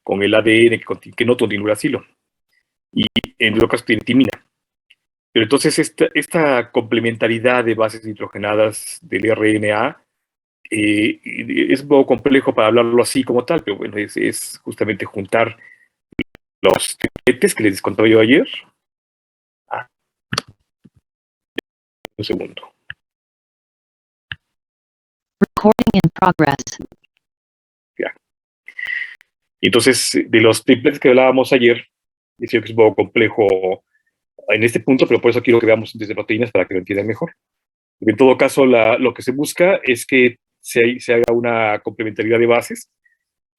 con el ADN que no tiene uracilo, y en otro caso tiene timina. Pero entonces esta complementariedad de bases nitrogenadas del RNA es un poco complejo para hablarlo así como tal, pero bueno, es justamente juntar los tripletes que les contaba yo ayer. Un segundo. Recording in progress. Ya. Entonces, de los tripletes que hablábamos ayer, decía que es un poco complejo en este punto, pero por eso quiero que veamos desde proteínas para que lo entiendan mejor. En todo caso, lo que se busca es que se haga una complementariedad de bases,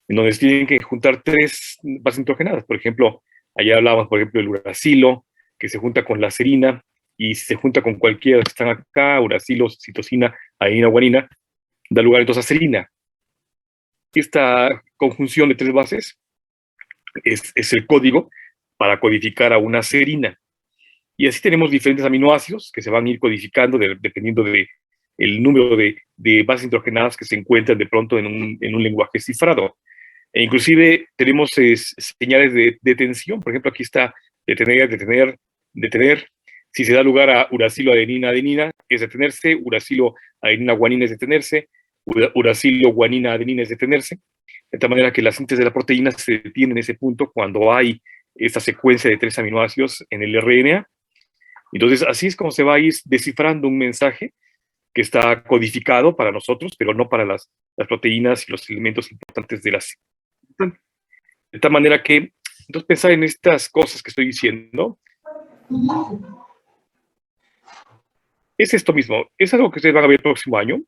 en donde se tienen que juntar tres bases nitrogenadas. Por ejemplo, allá hablábamos, por ejemplo, del uracilo, que se junta con la serina, y si se junta con cualquiera que están acá, uracilo, citosina, adenina, guanina, da lugar entonces a serina. Esta conjunción de tres bases es el código para codificar a una serina. Y así tenemos diferentes aminoácidos que se van a ir codificando dependiendo del número de bases nitrogenadas que se encuentran de pronto en un lenguaje cifrado. E inclusive tenemos señales de tensión. Por ejemplo, aquí está detener. Si se da lugar a uracilo, adenina, adenina, es detenerse. Uracilo, adenina, guanina es detenerse. Uracilo, guanina, adenina es detenerse. De tal manera que la síntesis de la proteína se detiene en ese punto cuando hay esta secuencia de tres aminoácidos en el RNA. Entonces, así es como se va a ir descifrando un mensaje que está codificado para nosotros, pero no para las proteínas y los elementos importantes de las. De tal manera que, entonces, pensar en estas cosas que estoy diciendo es esto mismo. Es algo que ustedes van a ver el próximo año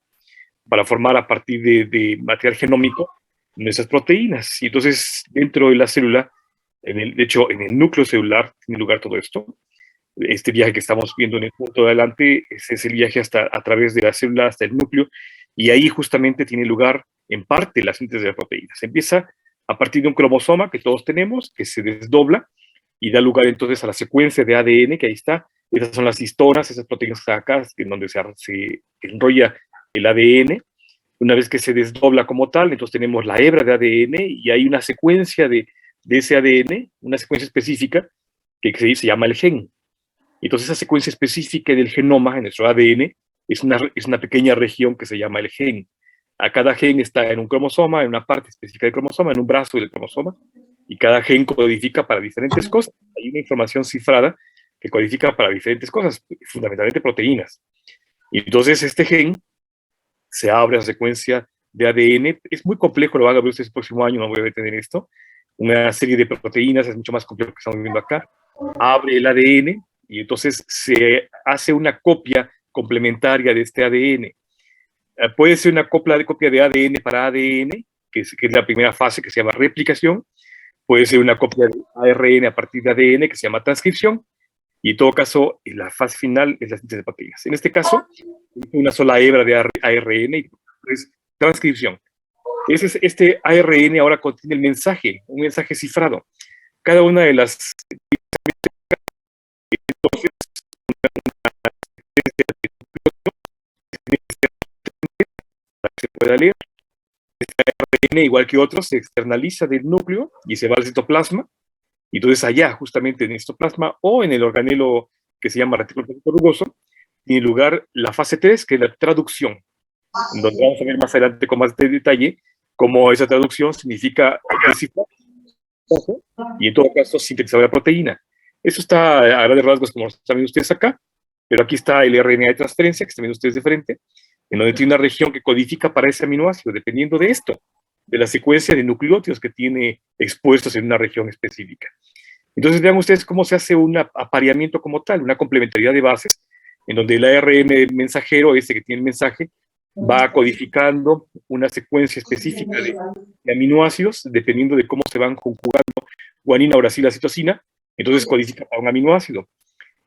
para formar a partir de material genómico nuestras proteínas. Y entonces, dentro de la célula, de hecho, en el núcleo celular tiene lugar todo esto. Este viaje que estamos viendo en el punto de adelante es el viaje a través de la célula hasta el núcleo, y ahí justamente tiene lugar en parte la síntesis de proteínas. Empieza a partir de un cromosoma que todos tenemos, que se desdobla y da lugar entonces a la secuencia de ADN, que ahí está. Esas son las histonas, esas proteínas que están acá, en donde se enrolla el ADN. Una vez que se desdobla como tal, entonces tenemos la hebra de ADN y hay una secuencia de ese ADN, una secuencia específica que se llama el gen. Entonces esa secuencia específica del genoma en nuestro ADN es una pequeña región que se llama el gen. A cada gen está en un cromosoma, en una parte específica del cromosoma, en un brazo del cromosoma, y cada gen codifica para diferentes cosas. Hay una información cifrada que codifica para diferentes cosas, fundamentalmente proteínas. Y entonces este gen se abre a secuencia de ADN. Es muy complejo, lo van a ver ustedes el próximo año, no voy a detener esto. Una serie de proteínas, es mucho más complejo que estamos viendo acá. Abre el ADN y entonces se hace una copia complementaria de este ADN. Puede ser una copia de ADN para ADN, que es la primera fase, que se llama replicación. Puede ser una copia de ARN a partir de ADN, que se llama transcripción. Y en todo caso, la fase final es la síntesis de proteínas. En este caso, una sola hebra de ARN y es transcripción. Este ARN ahora contiene el mensaje, un mensaje cifrado. Cada una de las se pueda leer. Este ARN, igual que otros, se externaliza del núcleo y se va al citoplasma. Y entonces allá, justamente en el citoplasma o en el organelo que se llama retículo rugoso, tiene lugar la fase 3, que es la traducción, en donde vamos a ver más adelante con más detalle cómo esa traducción significa descifrar y en todo caso sintetizar la proteína. Eso está a grandes rasgos como están viendo ustedes acá, pero aquí está el RNA de transferencia, que están viendo ustedes de frente, en donde tiene una región que codifica para ese aminoácido, dependiendo de esto, de la secuencia de nucleótidos que tiene expuestos en una región específica. Entonces vean ustedes cómo se hace un apareamiento como tal, una complementariedad de bases, en donde el ARN mensajero, ese que tiene el mensaje, va codificando una secuencia específica de aminoácidos, dependiendo de cómo se van conjugando guanina, uracila, citosina, entonces codifica para un aminoácido.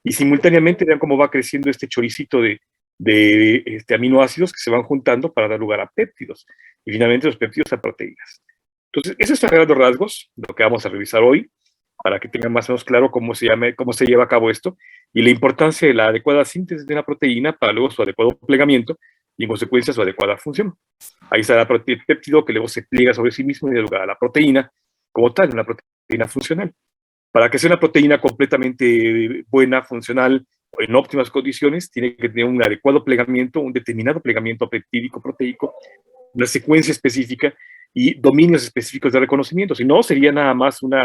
Y simultáneamente vean cómo va creciendo este choricito de aminoácidos que se van juntando para dar lugar a péptidos. Y finalmente los péptidos a proteínas. Entonces, eso es a grandes rasgos lo que vamos a revisar hoy, para que tengan más o menos claro cómo se lleva a cabo esto, y la importancia de la adecuada síntesis de una proteína para luego su adecuado plegamiento y en consecuencia su adecuada función. Ahí está el péptido que luego se pliega sobre sí mismo y da lugar a la proteína, como tal, una proteína funcional. Para que sea una proteína completamente buena, funcional, en óptimas condiciones, tiene que tener un adecuado plegamiento, un determinado plegamiento peptídico, proteico, una secuencia específica y dominios específicos de reconocimiento. Si no, sería nada más una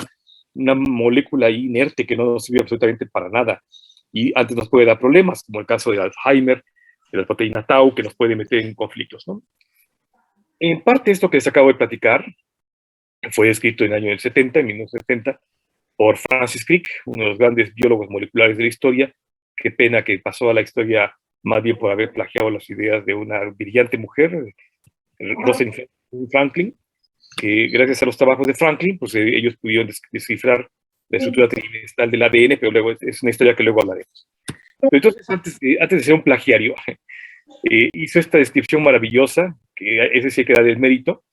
molécula inerte que no sirve absolutamente para nada. Y antes nos puede dar problemas, como el caso de Alzheimer, de la proteína Tau, que nos puede meter en conflictos, ¿no? En parte, esto que les acabo de platicar fue escrito en el año del 70, en 1970, por Francis Crick, uno de los grandes biólogos moleculares de la historia. Qué pena que pasó a la historia más bien por haber plagiado las ideas de una brillante mujer, Rosalind Franklin, que gracias a los trabajos de Franklin, pues ellos pudieron descifrar la estructura tridimensional del ADN, pero luego es una historia que luego hablaremos. Pero entonces, antes de ser un plagiario, hizo esta descripción maravillosa, que ese sí que da del mérito,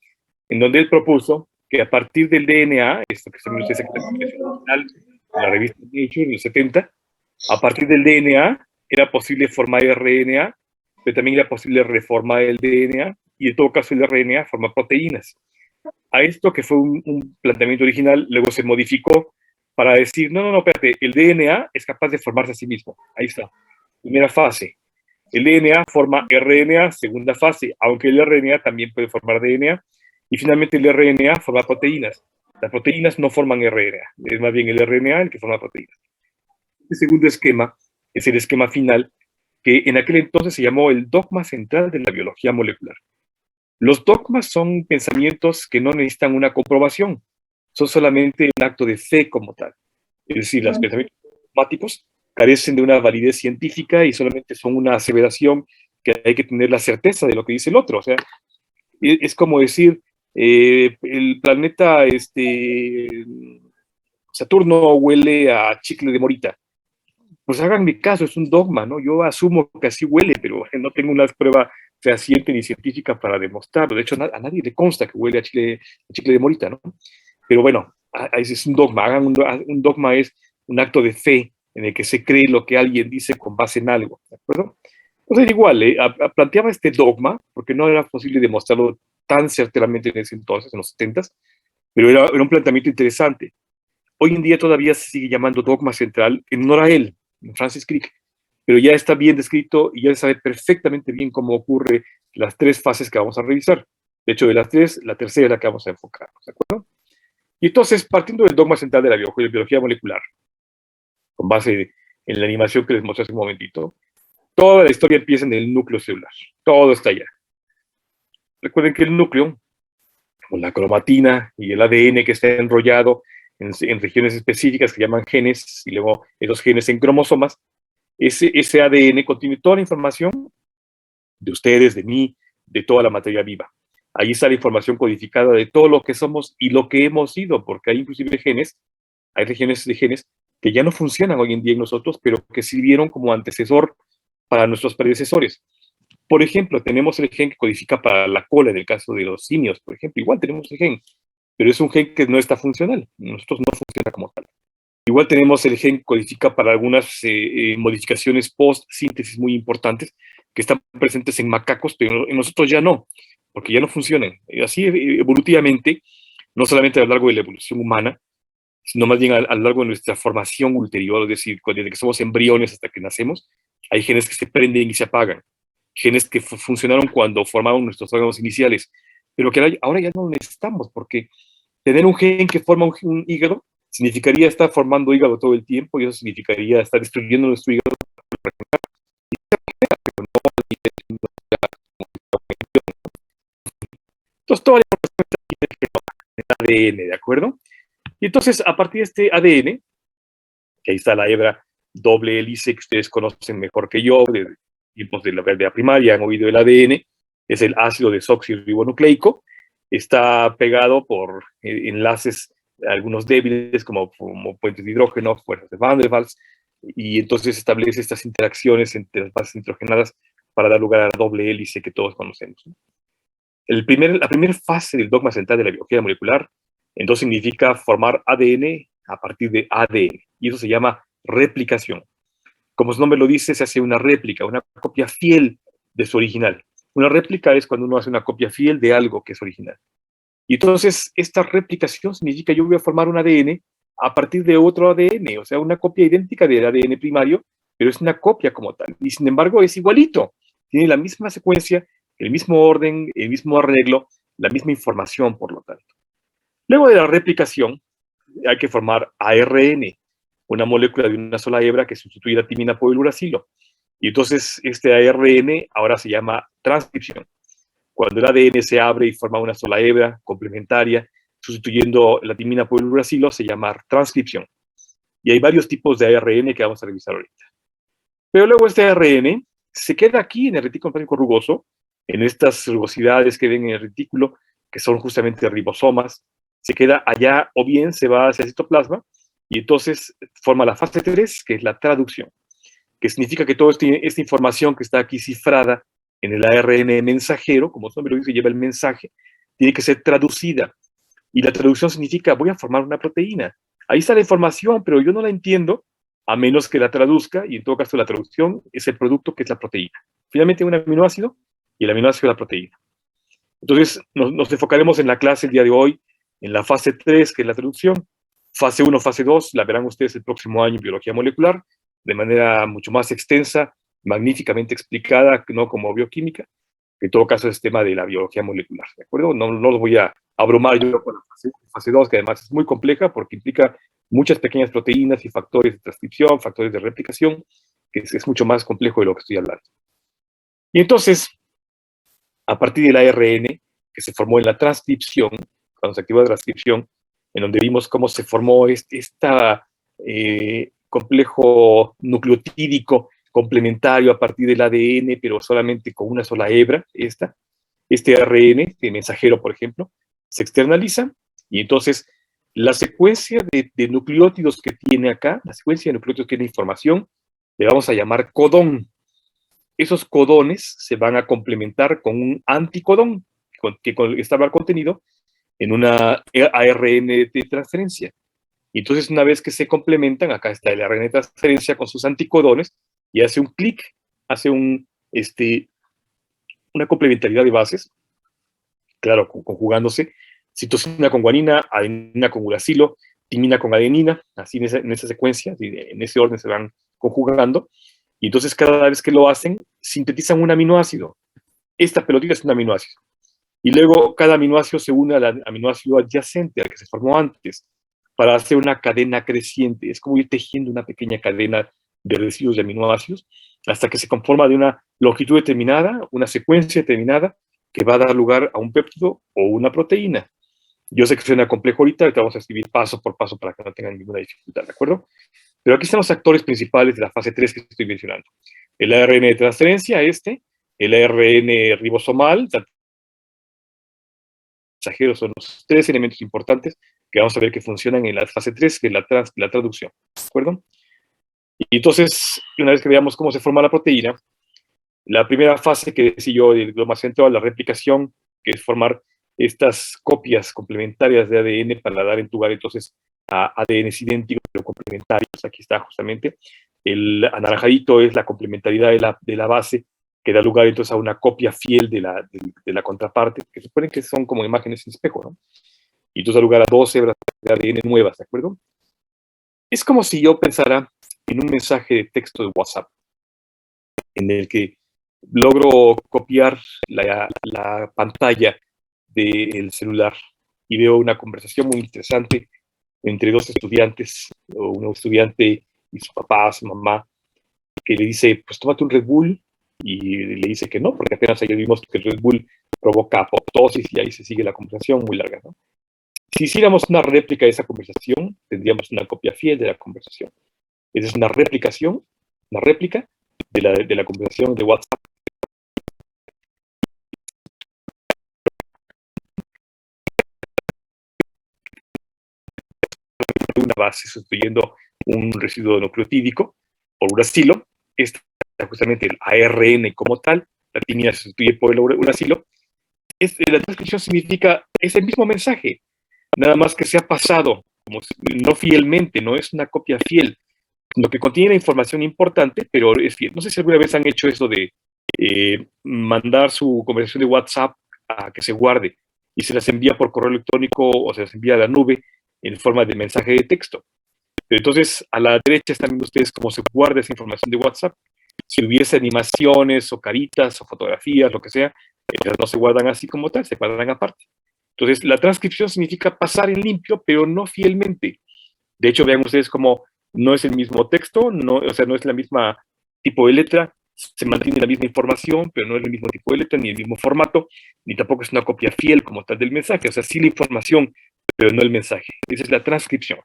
en donde él propuso que a partir del DNA, esto que también ustedes en la revista Nature en los 70, a partir del DNA era posible formar RNA, pero también era posible reformar el DNA y en todo caso el RNA forma proteínas. A esto, que fue un planteamiento original, luego se modificó para decir, no, espérate, el DNA es capaz de formarse a sí mismo. Ahí está. Primera fase. El DNA forma RNA, segunda fase, aunque el RNA también puede formar DNA. Y finalmente el RNA forma proteínas. Las proteínas no forman RNA, es más bien el RNA el que forma proteínas. El segundo esquema es el esquema final, que en aquel entonces se llamó el dogma central de la biología molecular. Los dogmas son pensamientos que no necesitan una comprobación, son solamente un acto de fe como tal. Es decir, los pensamientos dogmáticos carecen de una validez científica y solamente son una aseveración que hay que tener la certeza de lo que dice el otro. O sea, es como decir, el planeta Saturno huele a chicle de morita. Pues háganme caso, es un dogma, ¿no? Yo asumo que así huele, pero no tengo una prueba fehaciente ni científica para demostrarlo. De hecho, a nadie le consta que huele a chicle de morita, ¿no? Pero bueno, es un dogma. Un dogma es un acto de fe en el que se cree lo que alguien dice con base en algo, ¿de acuerdo? Entonces, igual, planteaba este dogma, porque no era posible demostrarlo tan certeramente en ese entonces, en los 70s, pero era un planteamiento interesante. Hoy en día todavía se sigue llamando dogma central en honor a él, Francis Crick, pero ya está bien descrito y ya sabe perfectamente bien cómo ocurre las tres fases que vamos a revisar. De hecho, de las tres, la tercera es la que vamos a enfocarnos, ¿de acuerdo? Y entonces, partiendo del dogma central de la biología molecular, con base en la animación que les mostré hace un momentito, toda la historia empieza en el núcleo celular. Todo está allá. Recuerden que el núcleo, con la cromatina y el ADN que está enrollado en regiones específicas que llaman genes, y luego esos genes en cromosomas, ese ADN contiene toda la información de ustedes, de mí, de toda la materia viva. Ahí está la información codificada de todo lo que somos y lo que hemos sido, porque hay inclusive genes, hay regiones de genes que ya no funcionan hoy en día en nosotros, pero que sirvieron como antecesor para nuestros predecesores. Por ejemplo, tenemos el gen que codifica para la cola, en el caso de los simios, por ejemplo, igual tenemos el gen, pero es un gen que no está funcional, nosotros no funciona como tal. Igual tenemos el gen que codifica para algunas modificaciones post-síntesis muy importantes que están presentes en macacos, pero en nosotros ya no, porque ya no funcionan. Así evolutivamente, no solamente a lo largo de la evolución humana, sino más bien a lo largo de nuestra formación ulterior, es decir, desde que somos embriones hasta que nacemos, hay genes que se prenden y se apagan, genes que funcionaron cuando formaron nuestros órganos iniciales, pero que ahora ya no necesitamos, porque tener un gen que forma un hígado significaría estar formando hígado todo el tiempo y eso significaría estar destruyendo nuestro hígado. Entonces, toda la información tiene ADN, ¿de acuerdo? Y entonces, a partir de este ADN, que ahí está la hebra doble hélice que ustedes conocen mejor que yo, de tiempos de la primaria, han oído el ADN, es el ácido desoxirribonucleico, está pegado por enlaces, algunos débiles, como puentes de hidrógeno, fuerzas de Van der Waals, y entonces establece estas interacciones entre las bases nitrogenadas para dar lugar a la doble hélice que todos conocemos. La primera fase del dogma central de la biología molecular, entonces significa formar ADN a partir de ADN, y eso se llama replicación. Como su nombre lo dice, se hace una réplica, una copia fiel de su original. Una réplica es cuando uno hace una copia fiel de algo que es original. Y entonces esta replicación significa yo voy a formar un ADN a partir de otro ADN, o sea, una copia idéntica del ADN primario, pero es una copia como tal. Y sin embargo es igualito, tiene la misma secuencia, el mismo orden, el mismo arreglo, la misma información, por lo tanto. Luego de la replicación, hay que formar ARN, una molécula de una sola hebra que sustituye la timina por el uracilo. Y entonces este ARN ahora se llama transcripción. Cuando el ADN se abre y forma una sola hebra complementaria, sustituyendo la timina por el uracilo, se llama transcripción. Y hay varios tipos de ARN que vamos a revisar ahorita. Pero luego este ARN se queda aquí en el retículo plasmático rugoso, en estas rugosidades que ven en el retículo, que son justamente ribosomas, se queda allá o bien se va hacia el citoplasma y entonces forma la fase 3, que es la traducción, que significa que toda esta información que está aquí cifrada en el ARN mensajero, como su nombre lo dice, lleva el mensaje, tiene que ser traducida. Y la traducción significa, voy a formar una proteína. Ahí está la información, pero yo no la entiendo a menos que la traduzca, y en todo caso la traducción es el producto que es la proteína. Finalmente un aminoácido, y el aminoácido es la proteína. Entonces nos enfocaremos en la clase el día de hoy, en la fase 3, que es la traducción. Fase 1, fase 2, la verán ustedes el próximo año en biología molecular, de manera mucho más extensa, magníficamente explicada, no como bioquímica, que en todo caso es tema de la biología molecular, ¿de acuerdo? No los voy a abrumar yo con la fase 2, que además es muy compleja porque implica muchas pequeñas proteínas y factores de transcripción, factores de replicación, que es mucho más complejo de lo que estoy hablando. Y entonces, a partir del ARN, que se formó en la transcripción, cuando se activó la transcripción, en donde vimos cómo se formó este complejo nucleotídico complementario a partir del ADN, pero solamente con una sola hebra, este ARN, de mensajero, por ejemplo, se externaliza y entonces la secuencia de nucleótidos que tiene acá, la secuencia de nucleótidos que tiene información, le vamos a llamar codón. Esos codones se van a complementar con un anticodón que estaba contenido en una ARN de transferencia. Y entonces, una vez que se complementan, acá está el ARN de transferencia con sus anticodones y hace un clic, hace una complementariedad de bases, claro, conjugándose, citosina con guanina, adenina con uracilo, timina con adenina, así en esa secuencia, en ese orden se van conjugando, y entonces cada vez que lo hacen, sintetizan un aminoácido. Esta pelotita es un aminoácido. Y luego cada aminoácido se une al aminoácido adyacente, al que se formó antes, para hacer una cadena creciente. Es como ir tejiendo una pequeña cadena de residuos de aminoácidos hasta que se conforma de una longitud determinada, una secuencia determinada, que va a dar lugar a un péptido o una proteína. Yo sé que suena complejo ahorita vamos a escribir paso por paso para que no tengan ninguna dificultad, ¿de acuerdo? Pero aquí están los actores principales de la fase 3 que estoy mencionando. El ARN de transferencia, el ARN ribosomal, mensajeros son los tres elementos importantes que vamos a ver que funcionan en la fase 3, que es la traducción, ¿de acuerdo? Y entonces, una vez que veamos cómo se forma la proteína, la primera fase que decía yo, lo más central, la replicación, que es formar estas copias complementarias de ADN para dar en lugar entonces a ADN idénticos pero complementarios. Aquí está justamente. El anaranjadito es la complementariedad de la base que da lugar entonces a una copia fiel de la contraparte, que se supone que son como imágenes en espejo, ¿no? Y entonces da lugar a dos hebras de ADN nuevas, ¿de acuerdo? Es como si yo pensara en un mensaje de texto de WhatsApp, en el que logro copiar la pantalla del celular y veo una conversación muy interesante entre dos estudiantes, o un estudiante y su papá, su mamá, que le dice, pues tómate un Red Bull, y le dice que no, porque apenas ayer vimos que el Red Bull provoca apoptosis y ahí se sigue la conversación muy larga, ¿no? Si hiciéramos una réplica de esa conversación, tendríamos una copia fiel de la conversación. Esa es una replicación, una réplica de la conversación de WhatsApp. Una base sustituyendo un residuo nucleotídico por uracilo. Esta justamente el ARN como tal, la timina se sustituye por el uracilo. La transcripción significa ese mismo mensaje, nada más que se ha pasado, como no fielmente, no es una copia fiel, lo que contiene la información importante, pero es fiel. No sé si alguna vez han hecho eso de mandar su conversación de WhatsApp a que se guarde y se las envía por correo electrónico o se las envía a la nube en forma de mensaje de texto. Pero entonces, a la derecha están viendo ustedes cómo se guarda esa información de WhatsApp. Si hubiese animaciones o caritas o fotografías, lo que sea, ellas no se guardan así como tal, se guardan aparte. Entonces, la transcripción significa pasar en limpio, pero no fielmente. De hecho, vean ustedes cómo no es el mismo texto, no, o sea, no es la misma tipo de letra, se mantiene la misma información, pero no es el mismo tipo de letra, ni el mismo formato, ni tampoco es una copia fiel como tal del mensaje, o sea, sí la información, pero no el mensaje. Esa es la transcripción.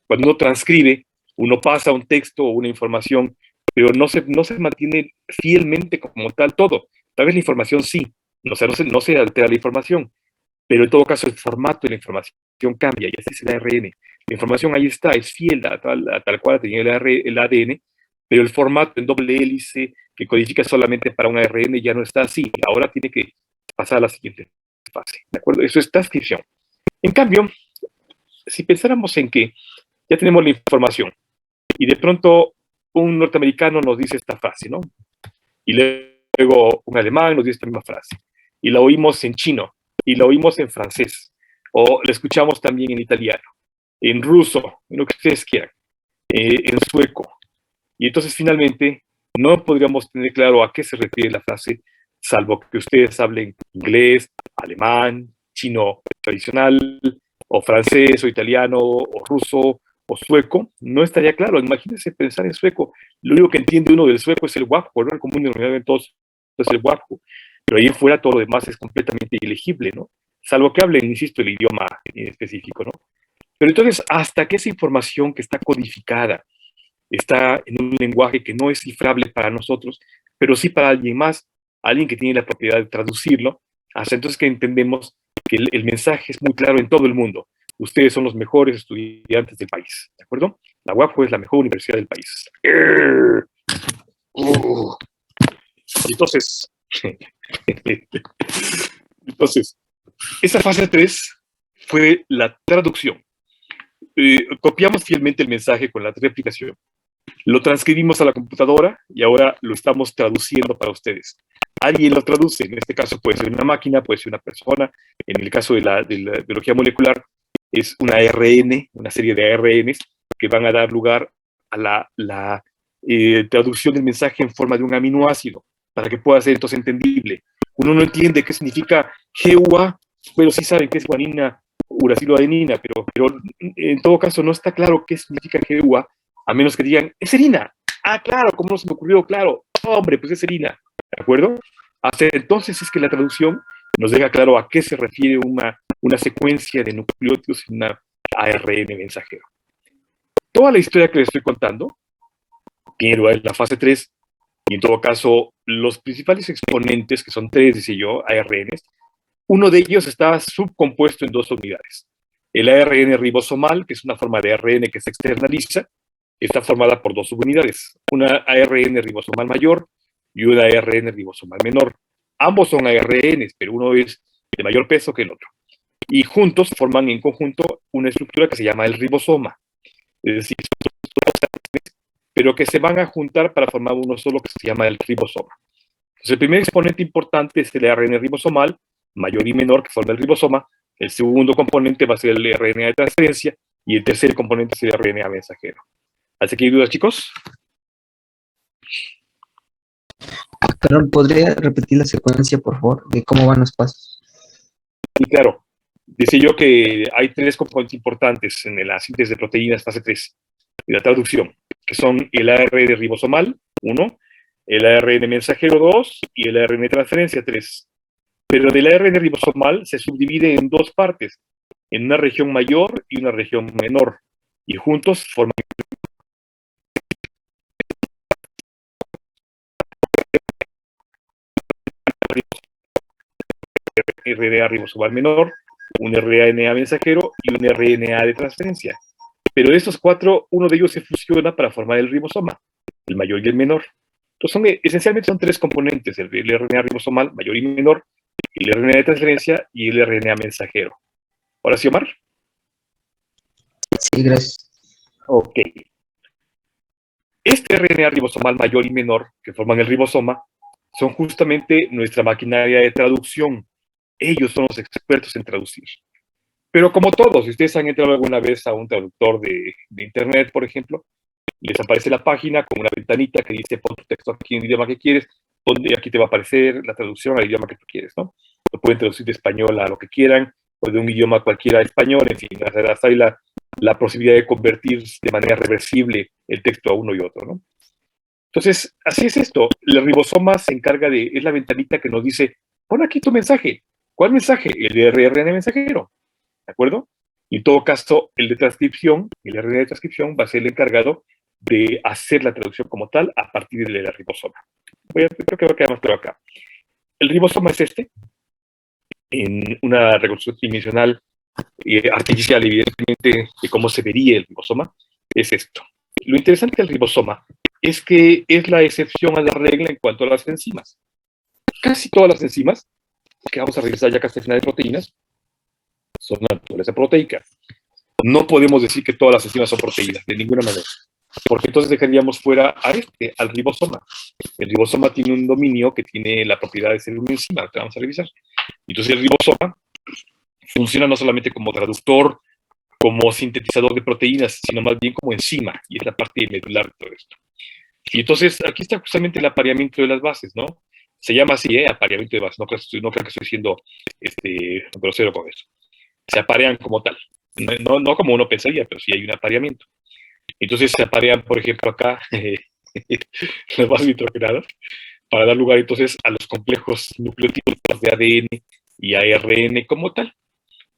Cuando uno transcribe, uno pasa un texto o una información, pero no se mantiene fielmente como tal todo. Tal vez la información sí, no se altera la información, pero en todo caso el formato de la información cambia, y así es el ARN. La información ahí está, es fiel a tal cual tenía el ADN, pero el formato en doble hélice que codifica solamente para un ARN ya no está así. Ahora tiene que pasar a la siguiente fase. ¿De acuerdo? Eso es transcripción. En cambio, si pensáramos en que ya tenemos la información y de pronto un norteamericano nos dice esta frase, ¿no? Y luego un alemán nos dice esta misma frase. Y la oímos en chino, y la oímos en francés, o la escuchamos también en italiano, en ruso, en lo que ustedes quieran, en sueco. Y entonces finalmente no podríamos tener claro a qué se refiere la frase, salvo que ustedes hablen inglés, alemán, chino tradicional, o francés, o italiano, o ruso, o sueco. No estaría claro. Imagínense pensar en sueco. Lo único que entiende uno del sueco es el guapo, ¿no? El común denominador en todos es el guapo. Pero ahí en fuera todo lo demás es completamente ilegible, ¿no? Salvo que hablen, insisto, el idioma en específico, ¿no? Pero entonces, hasta que esa información que está codificada, está en un lenguaje que no es cifrable para nosotros, pero sí para alguien más, alguien que tiene la propiedad de traducirlo, hasta entonces que entendemos que el mensaje es muy claro en todo el mundo. Ustedes son los mejores estudiantes del país, ¿de acuerdo? La UAPO es la mejor universidad del país. Entonces, entonces, esa fase 3 fue la traducción. Copiamos fielmente el mensaje con la replicación. Lo transcribimos a la computadora y ahora lo estamos traduciendo para ustedes. Alguien lo traduce, en este caso puede ser una máquina, puede ser una persona. En el caso de la biología molecular, es una ARN, una serie de ARNs que van a dar lugar a la traducción del mensaje en forma de un aminoácido, para que pueda ser entonces entendible. Uno no entiende qué significa GUA, pero sí saben que es guanina, uraciloadenina, pero en todo caso no está claro qué significa GUA, a menos que digan, es serina. Ah, claro, ¿cómo no se me ocurrió? Claro, hombre, pues es serina. ¿De acuerdo? Hasta entonces es que la traducción nos deja claro a qué se refiere una secuencia de nucleótidos en una ARN mensajero. Toda la historia que les estoy contando tiene lugar en la fase 3, y en todo caso, los principales exponentes, que son 3, dice yo, ARNs, uno de ellos está subcompuesto en 2 unidades. El ARN ribosomal, que es una forma de ARN que se externaliza, está formada por 2 subunidades, una ARN ribosomal mayor y una ARN ribosomal menor. Ambos son ARNs, pero uno es de mayor peso que el otro. Y juntos forman en conjunto una estructura que se llama el ribosoma. Es decir, pero que se van a juntar para formar uno solo que se llama el ribosoma. Entonces, el primer exponente importante es el ARN ribosomal, mayor y menor, que forma el ribosoma. El segundo componente va a ser el RNA de transferencia y el tercer componente es el RNA mensajero. ¿Así que hay dudas, chicos? Carol, ¿podría repetir la secuencia, por favor, de cómo van los pasos? Y claro, decía yo que hay 3 componentes importantes en la síntesis de proteínas fase 3, de la traducción, que son el ARN ribosomal, 1, el ARN mensajero, 2, y el ARN de transferencia, 3. Pero del ARN ribosomal se subdivide en 2 partes, en una región mayor y una región menor, y juntos forman un RNA ribosomal menor, un RNA mensajero y un RNA de transferencia. Pero de estos 4, uno de ellos se fusiona para formar el ribosoma, el mayor y el menor. Entonces, esencialmente son 3 componentes, el RNA ribosomal, mayor y menor, el RNA de transferencia y el RNA mensajero. ¿Ahora sí, Omar? Sí, gracias. Ok. Este RNA ribosomal mayor y menor, que forman el ribosoma, son justamente nuestra maquinaria de traducción. Ellos son los expertos en traducir. Pero como todos, si ustedes han entrado alguna vez a un traductor de Internet, por ejemplo, les aparece la página con una ventanita que dice pon tu texto aquí en el idioma que quieres, aquí te va a aparecer la traducción al idioma que tú quieres, ¿no? Lo pueden traducir de español a lo que quieran, o de un idioma cualquiera a español, en fin, hasta ahí la posibilidad de convertir de manera reversible el texto a uno y otro, ¿no? Entonces, así es esto. El ribosoma se encarga es la ventanita que nos dice, pon aquí tu mensaje. ¿Cuál mensaje? El de RNA mensajero, ¿de acuerdo? Y en todo caso, el de transcripción, el RNA de transcripción va a ser el encargado de hacer la traducción como tal a partir del ribosoma. Creo que va a quedar más claro acá. El ribosoma es en una reconstrucción dimensional artificial, evidentemente, de cómo se vería el ribosoma, es esto. Lo interesante del ribosoma es que es la excepción a la regla en cuanto a las enzimas. Casi todas las enzimas, que vamos a revisar ya casi al final de proteínas, son naturaleza proteica. No podemos decir que todas las enzimas son proteínas, de ninguna manera, porque entonces dejaríamos fuera al ribosoma. El ribosoma tiene un dominio que tiene la propiedad de ser una enzima, que vamos a revisar. Entonces el ribosoma funciona no solamente como traductor, como sintetizador de proteínas, sino más bien como enzima, y es la parte medular de todo esto. Y entonces aquí está justamente el apareamiento de las bases, ¿no? Se llama así, apareamiento de bases, no creo que estoy siendo grosero con eso. Se aparean como tal, no como uno pensaría, pero sí hay un apareamiento. Entonces se aparean, por ejemplo, acá las bases nitrogenadas para dar lugar entonces a los complejos nucleótidos de ADN y ARN como tal.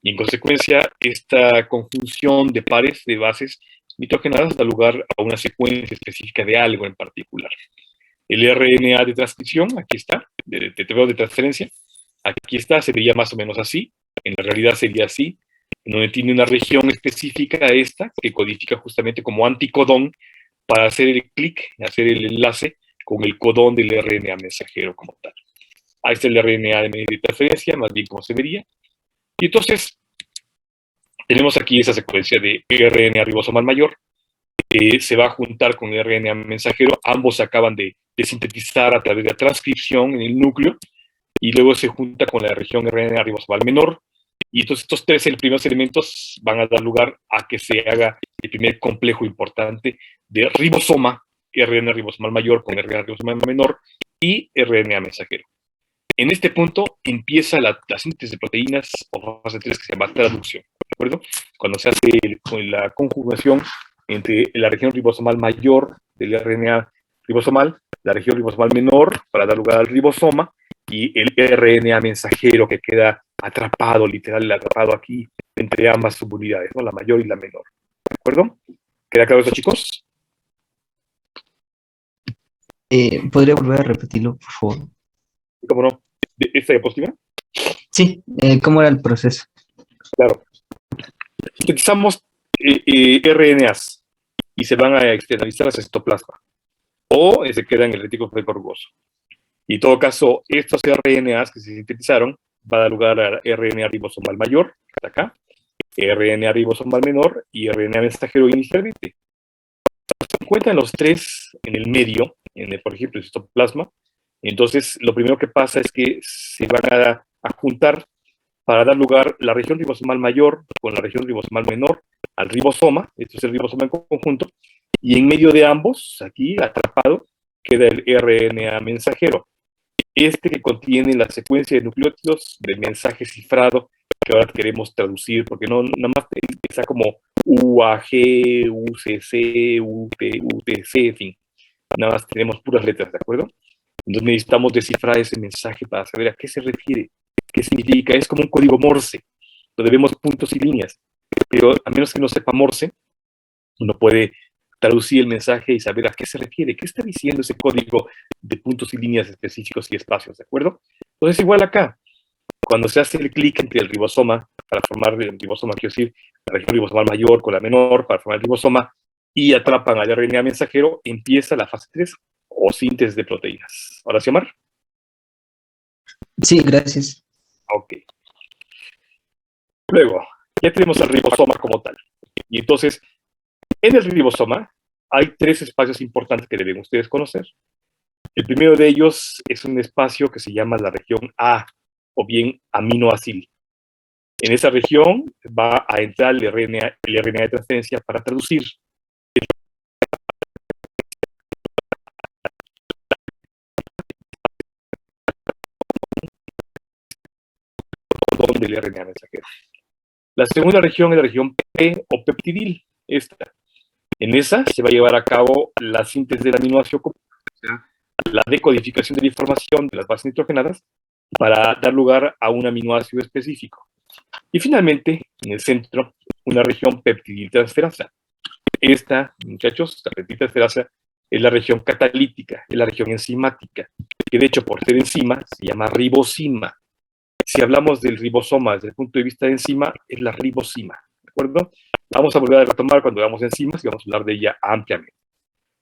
Y en consecuencia, esta conjunción de pares de bases nitrogenadas da lugar a una secuencia específica de algo en particular. El RNA de transcripción, aquí está, de transferencia, aquí está, se vería más o menos así, en la realidad sería así, en donde tiene una región específica esta, que codifica justamente como anticodón para hacer el clic, hacer el enlace con el codón del RNA mensajero como tal. Ahí está el RNA de transferencia, más bien como se vería. Y entonces, tenemos aquí esa secuencia de RNA ribosomal mayor, que se va a juntar con el RNA mensajero. Ambos se acaban de sintetizar a través de la transcripción en el núcleo, y luego se junta con la región RNA ribosomal menor. Y entonces estos tres primeros elementos van a dar lugar a que se haga el primer complejo importante de ribosoma, RNA ribosomal mayor con RNA ribosomal menor y RNA mensajero. En este punto empieza la síntesis de proteínas o fase 3 que se llama traducción, ¿de acuerdo? Cuando se hace la conjugación entre la región ribosomal mayor del RNA ribosomal, la región ribosomal menor para dar lugar al ribosoma y el RNA mensajero que queda atrapado, literal atrapado aquí entre ambas subunidades, ¿no? La mayor y la menor, ¿de acuerdo? ¿Queda claro eso, chicos? ¿Podría volver a repetirlo, por favor? ¿Cómo no? ¿Esta diapositiva? Sí, ¿cómo era el proceso? Claro. Sintetizamos RNAs y se van a externalizar al citoplasma o se quedan en el retículo rugoso. Y en todo caso, estos RNAs que se sintetizaron va a dar lugar a RNA ribosomal mayor, que está acá, RNA ribosomal menor y RNA mensajero inicialmente. Se encuentran los tres en el medio, por ejemplo, el citoplasma. Entonces, lo primero que pasa es que se van a juntar para dar lugar la región ribosomal mayor con la región ribosomal menor al ribosoma, esto es el ribosoma en conjunto, y en medio de ambos, aquí atrapado, queda el RNA mensajero, que contiene la secuencia de nucleótidos del mensaje cifrado que ahora queremos traducir, porque no nada más está como UAG, UCC, UTC, en fin, nada más tenemos puras letras, ¿de acuerdo? Entonces necesitamos descifrar ese mensaje para saber a qué se refiere, qué significa. Es como un código Morse, donde vemos puntos y líneas, pero a menos que no sepa Morse, uno puede traducir el mensaje y saber a qué se refiere, qué está diciendo ese código de puntos y líneas específicos y espacios, ¿de acuerdo? Entonces igual acá, cuando se hace el clic entre el ribosoma, para formar el ribosoma, quiero decir, la región ribosomal mayor con la menor, para formar el ribosoma, y atrapan al RNA mensajero, empieza la fase 3 o síntesis de proteínas. ¿Ahora sí, Omar? Sí, gracias. Ok. Luego, ya tenemos el ribosoma como tal. Y entonces, en el ribosoma hay tres espacios importantes que deben ustedes conocer. El primero de ellos es un espacio que se llama la región A, o bien aminoacil. En esa región va a entrar el RNA de transferencia para traducir del RNA mensajero. La segunda región es la región P o peptidil. En esa se va a llevar a cabo la síntesis del aminoácido, o sea, la decodificación de la información de las bases nitrogenadas para dar lugar a un aminoácido específico. Y finalmente, en el centro, una región peptidiltransferasa. Muchachos, la peptidiltransferasa es la región catalítica, es la región enzimática, que de hecho por ser enzima se llama ribosima. Si hablamos del ribosoma desde el punto de vista de enzima, es la ribosima, ¿de acuerdo? Vamos a volver a retomar cuando veamos enzimas y vamos a hablar de ella ampliamente.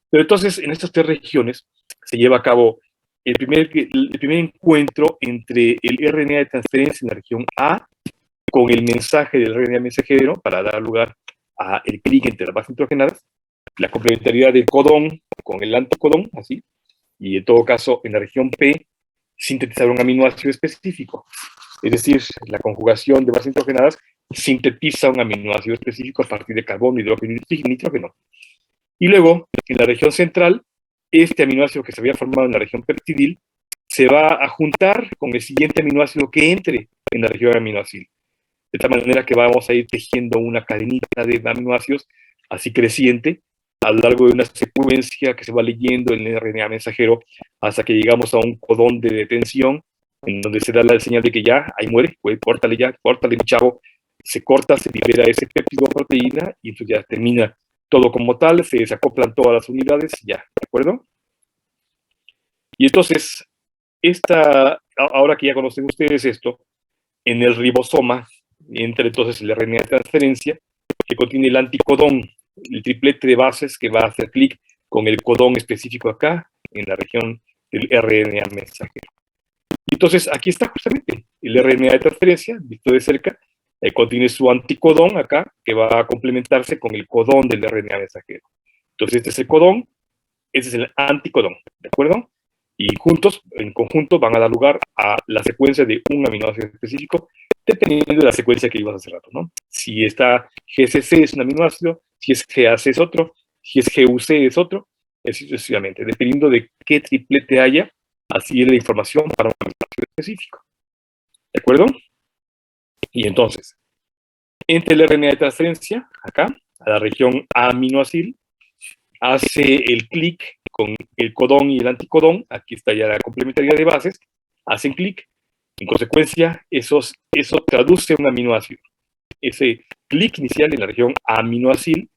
Pero entonces, en estas tres regiones se lleva a cabo el primer encuentro entre el RNA de transferencia en la región A con el mensaje del RNA mensajero para dar lugar a el clic entre las bases nitrogenadas, la complementariedad del codón con el anticodón, así, y en todo caso, en la región P, sintetizar un aminoácido específico. Es decir, la conjugación de bases nitrogenadas sintetiza un aminoácido específico a partir de carbono, hidrógeno y nitrógeno. Y luego, en la región central, este aminoácido que se había formado en la región peptidil se va a juntar con el siguiente aminoácido que entre en la región aminoácil. De tal manera que vamos a ir tejiendo una cadenita de aminoácidos así creciente a lo largo de una secuencia que se va leyendo en el RNA mensajero hasta que llegamos a un codón de detención en donde se da la señal de que ya, ahí muere, pues, córtale ya, córtale mi chavo, se corta, se libera ese péptido proteína y entonces ya termina todo como tal, se desacoplan todas las unidades, ya, ¿de acuerdo? Y entonces, ahora que ya conocen ustedes esto, en el ribosoma entra entonces el RNA de transferencia que contiene el anticodón, el triplete de bases que va a hacer clic con el codón específico acá, en la región del RNA mensajero. Y entonces aquí está justamente el RNA de transferencia, visto de cerca, contiene su anticodón acá, que va a complementarse con el codón del RNA mensajero. Entonces este es el codón, ese es el anticodón, ¿de acuerdo? Y juntos, en conjunto, van a dar lugar a la secuencia de un aminoácido específico, dependiendo de la secuencia que ibas hace rato, ¿no? Si está GCC es un aminoácido, si es GAC es otro, si es GUC es otro, así sucesivamente, dependiendo de qué triplete haya, así es la información para un aminoácido específico. ¿De acuerdo? Y entonces, entre el RNA de transferencia, acá, a la región aminoacil, hace el clic con el codón y el anticodón, aquí está ya la complementariedad de bases, hacen clic, en consecuencia, eso traduce un aminoácido. Ese clic inicial en la región aminoacil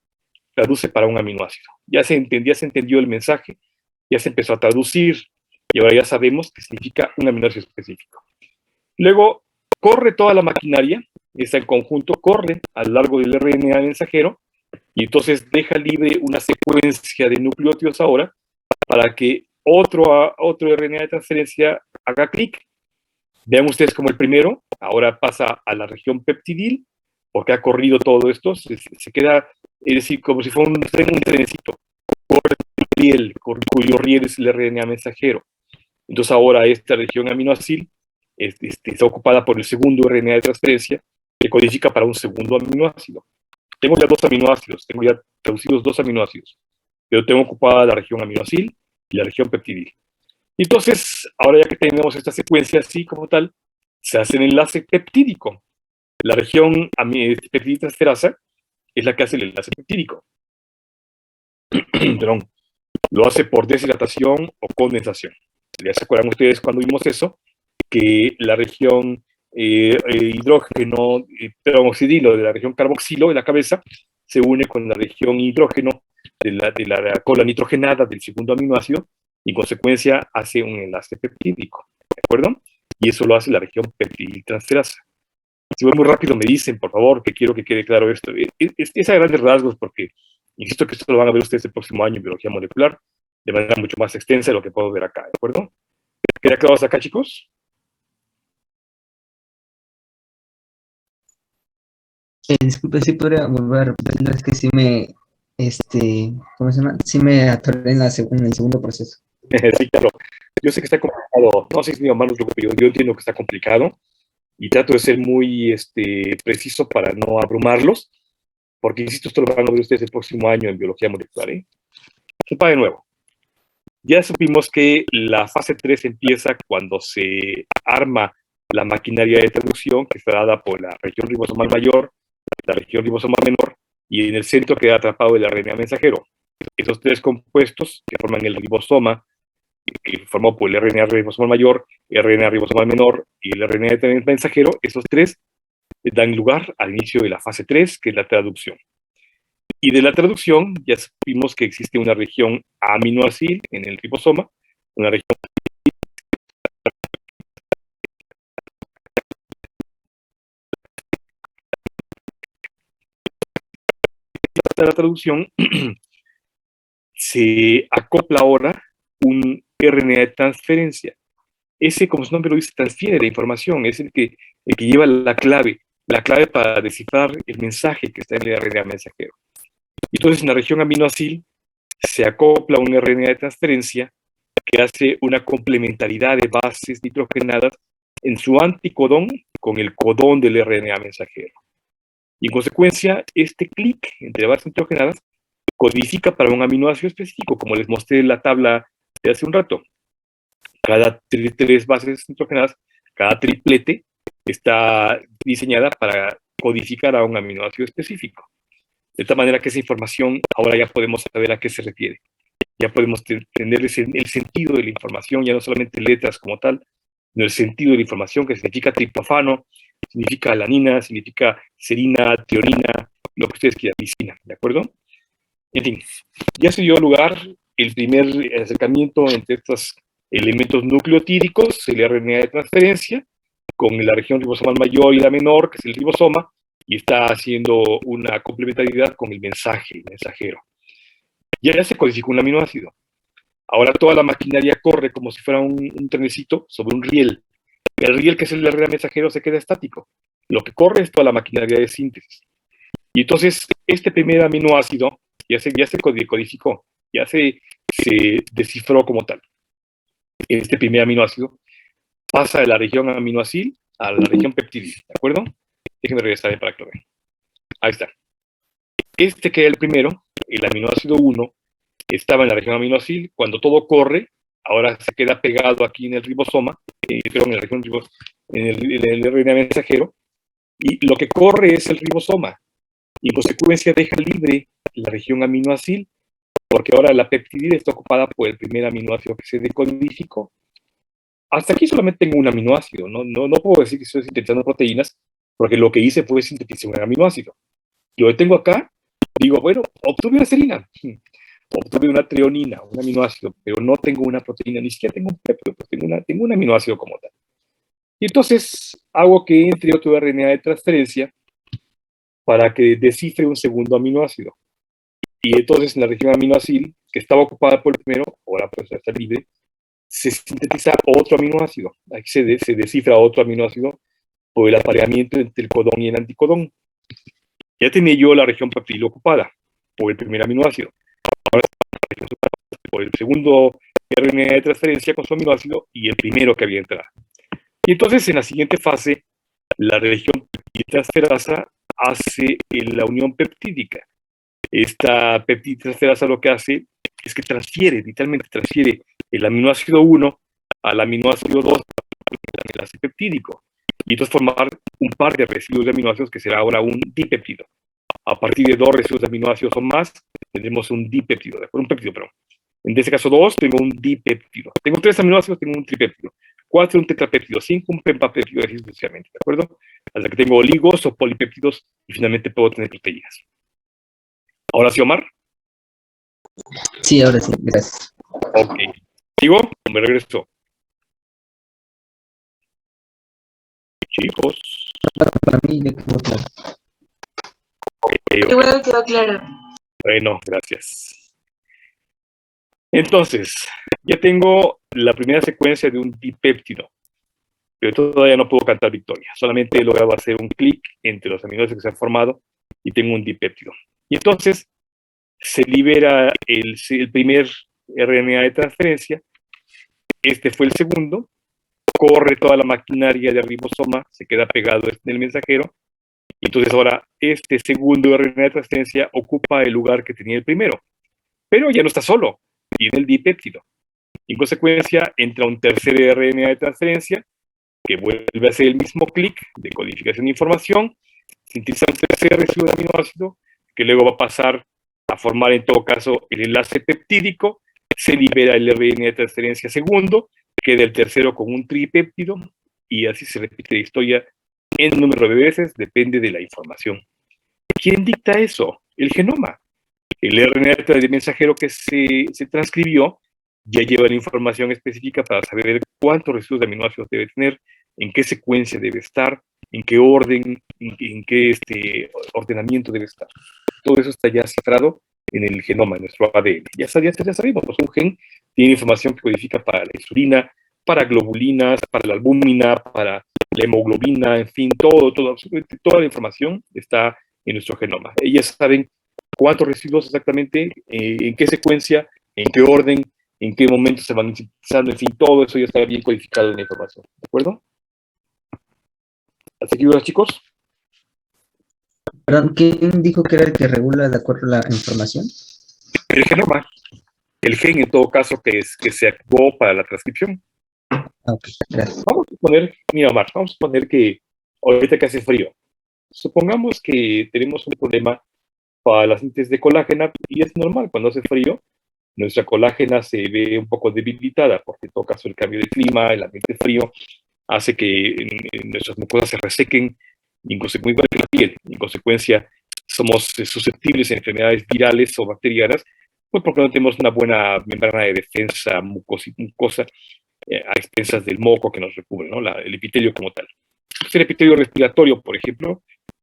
traduce para un aminoácido. Ya se entendió el mensaje, ya se empezó a traducir, y ahora ya sabemos que significa un aminoácido específico. Luego, corre toda la maquinaria, está en conjunto, corre a lo largo del RNA mensajero, y entonces deja libre una secuencia de nucleótidos ahora para que otro RNA de transferencia haga clic. Vean ustedes como el primero ahora pasa a la región peptidil, porque ha corrido todo esto, se queda, es decir, como si fuera un trenecito, corre el riel, cuyo riel es el RNA mensajero. Entonces ahora esta región aminoacil está ocupada por el segundo RNA de transferencia, que codifica para un segundo aminoácido. Tengo ya dos aminoácidos, tengo ya traducidos dos aminoácidos, pero tengo ocupada la región aminoacil y la región peptidil. Y entonces, ahora ya que tenemos esta secuencia así como tal, se hace el enlace peptídico. La región peptidiltransferasa es la que hace el enlace peptídico. Perdón. Lo hace por deshidratación o condensación. ¿Ya se acuerdan ustedes cuando vimos eso? Que la región hidrógeno, peroxidilo de la región carboxilo de la cabeza se une con la región hidrógeno de la cola nitrogenada del segundo aminoácido y en consecuencia hace un enlace peptídico, ¿de acuerdo? Y eso lo hace la región peptidiltransferasa. Si voy muy rápido me dicen, por favor, que quiero que quede claro esto. Es a grandes rasgos porque insisto que esto lo van a ver ustedes el próximo año en biología molecular de manera mucho más extensa de lo que puedo ver acá, ¿de acuerdo? ¿Queda claro hasta acá, chicos? Disculpe, sí podría volver a repetirlo, es que sí me, ¿cómo se llama? Sí me atoré en el segundo proceso. Sí, claro. Yo sé que está complicado, no sé si mi hermano es lo que yo entiendo que está complicado y trato de ser muy preciso para no abrumarlos, porque insisto, esto lo van a ver ustedes el próximo año en biología molecular. Sepa de nuevo. Ya supimos que la fase 3 empieza cuando se arma la maquinaria de traducción, que está dada por la región ribosomal mayor, la región ribosomal menor, y en el centro queda atrapado el RNA mensajero. Esos tres compuestos que forman el ribosoma, que formó por el RNA ribosomal mayor, el RNA ribosomal menor y el RNA mensajero, esos tres dan lugar al inicio de la fase 3, que es la traducción. Y de la traducción ya supimos que existe una región aminoácil en el ribosoma, una región de la traducción, se acopla ahora un RNA de transferencia. Ese, como su nombre lo dice, transfiere la información, es el que lleva la clave para descifrar el mensaje que está en el RNA mensajero. Entonces, en la región aminoácil se acopla un RNA de transferencia que hace una complementariedad de bases nitrogenadas en su anticodón con el codón del RNA mensajero. Y en consecuencia, este clic entre bases nitrogenadas codifica para un aminoácido específico, como les mostré en la tabla de hace un rato. Cada tres bases nitrogenadas, cada triplete, está diseñada para codificar a un aminoácido específico. De tal manera que esa información ahora ya podemos saber a qué se refiere. Ya podemos entender el sentido de la información, ya no solamente letras como tal, sino el sentido de la información, que significa triptofano, significa alanina, significa serina, tionina, lo que ustedes quieran, lisina, ¿de acuerdo? En fin, ya se dio lugar el primer acercamiento entre estos elementos nucleotídicos, el RNA de transferencia, con la región ribosomal mayor y la menor, que es el ribosoma, y está haciendo una complementariedad con el mensajero. Ya se codificó un aminoácido. Ahora toda la maquinaria corre como si fuera un trenecito sobre un riel. El riel, que es el RNA mensajero, se queda estático. Lo que corre es toda la maquinaria de síntesis. Y entonces, este primer aminoácido ya se codificó, ya se descifró como tal. Este primer aminoácido pasa de la región aminoácil a la región peptídea, ¿de acuerdo? Déjenme regresar para que lo vean. Ahí está. Este que era el primero, el aminoácido 1, estaba en la región aminoácil. Cuando todo corre, ahora se queda pegado aquí en el ribosoma, en la región en el RNA mensajero, y lo que corre es el ribosoma, y en consecuencia deja libre la región aminoácil, porque ahora la peptidina está ocupada por el primer aminoácido que se decodificó. Hasta aquí solamente tengo un aminoácido, no puedo decir que estoy sintetizando proteínas, porque lo que hice fue sintetizar un aminoácido. Lo que tengo acá, digo, bueno, obtuve una serina, obtuve una treonina, un aminoácido, pero no tengo una proteína, ni siquiera tengo un péptido, pues tengo un aminoácido como tal. Y entonces hago que entre otro RNA de transferencia para que descifre un segundo aminoácido. Y entonces en la región aminoácil, que estaba ocupada por el primero, ahora pues está libre, se sintetiza otro aminoácido. Aquí se descifra otro aminoácido por el apareamiento entre el codón y el anticodón. Ya tenía yo la región peptidil ocupada por el primer aminoácido. Ahora por el segundo RNA de transferencia con su aminoácido y el primero que había entrado. Y entonces en la siguiente fase, la región peptidtransferasa hace la unión peptídica. Esta peptidtransferasa lo que hace es que literalmente transfiere el aminoácido 1 al aminoácido 2 del enlace peptídico. Y entonces formar un par de residuos de aminoácidos que será ahora un dipéptido. A partir de dos residuos de aminoácidos o más, tendremos un dipéptido, un péptido, perdón. En este caso 2, tengo un dipéptido. Tengo 3 aminoácidos, tengo un tripéptido. 4, un tetrapéptido. 5, un pentapéptido, así sucesivamente, ¿de acuerdo? Hasta que tengo oligos o polipéptidos y finalmente puedo tener proteínas. ¿Ahora sí, Omar? Sí, ahora sí, gracias. Ok. ¿Sigo o me regreso? Chicos. Para mí ya quedó claro. Okay. Igual quedó claro. Bueno, gracias. Entonces, ya tengo la primera secuencia de un dipéptido, pero todavía no puedo cantar victoria. Solamente he logrado hacer un clic entre los aminoácidos que se han formado y tengo un dipéptido. Y entonces se libera el primer RNA de transferencia. este fue el segundo, corre toda la maquinaria del ribosoma, se queda pegado en el mensajero, y entonces ahora este segundo RNA de transferencia ocupa el lugar que tenía el primero, pero ya no está solo, tiene el dipéptido. En consecuencia, entra un tercer RNA de transferencia que vuelve a hacer el mismo clic de codificación de información, sintetiza un tercer residuo de aminoácido, que luego va a pasar a formar en todo caso el enlace peptídico, se libera el RNA de transferencia segundo, queda el tercero con un tripéptido, y así se repite la historia en número de veces, depende de la información. ¿Quién dicta eso? El genoma. El RNA de mensajero que se transcribió ya lleva la información específica para saber cuántos residuos de aminoácidos debe tener, en qué secuencia debe estar, en qué orden, en qué ordenamiento debe estar. Todo eso está ya cifrado en el genoma, en nuestro ADN. Ya sabemos, pues un gen tiene información que codifica para la insulina, para globulinas, para la albúmina, para la hemoglobina, en fin, absolutamente toda la información está en nuestro genoma. Ellas saben cuántos residuos exactamente, en qué secuencia, en qué orden, en qué momento se van sintetizando, en fin, todo eso ya está bien codificado en la información, ¿de acuerdo? ¿Hasta aquí, chicos? Perdón, ¿quién dijo que era el que regula de acuerdo a la información? El genoma, el gen en todo caso que se activó para la transcripción. Ok, gracias. Vamos a poner, mira Omar, vamos a suponer que ahorita que hace frío, supongamos que tenemos un problema para la síntesis de colágena, y es normal, cuando hace frío, nuestra colágena se ve un poco debilitada, porque en todo caso el cambio de clima, el ambiente frío, hace que en nuestras mucosas se resequen, muy igual que la piel. En consecuencia, somos susceptibles a enfermedades virales o bacterianas, pues porque no tenemos una buena membrana de defensa mucosa a expensas del moco que nos recubre, ¿no? El epitelio como tal. El epitelio respiratorio, por ejemplo,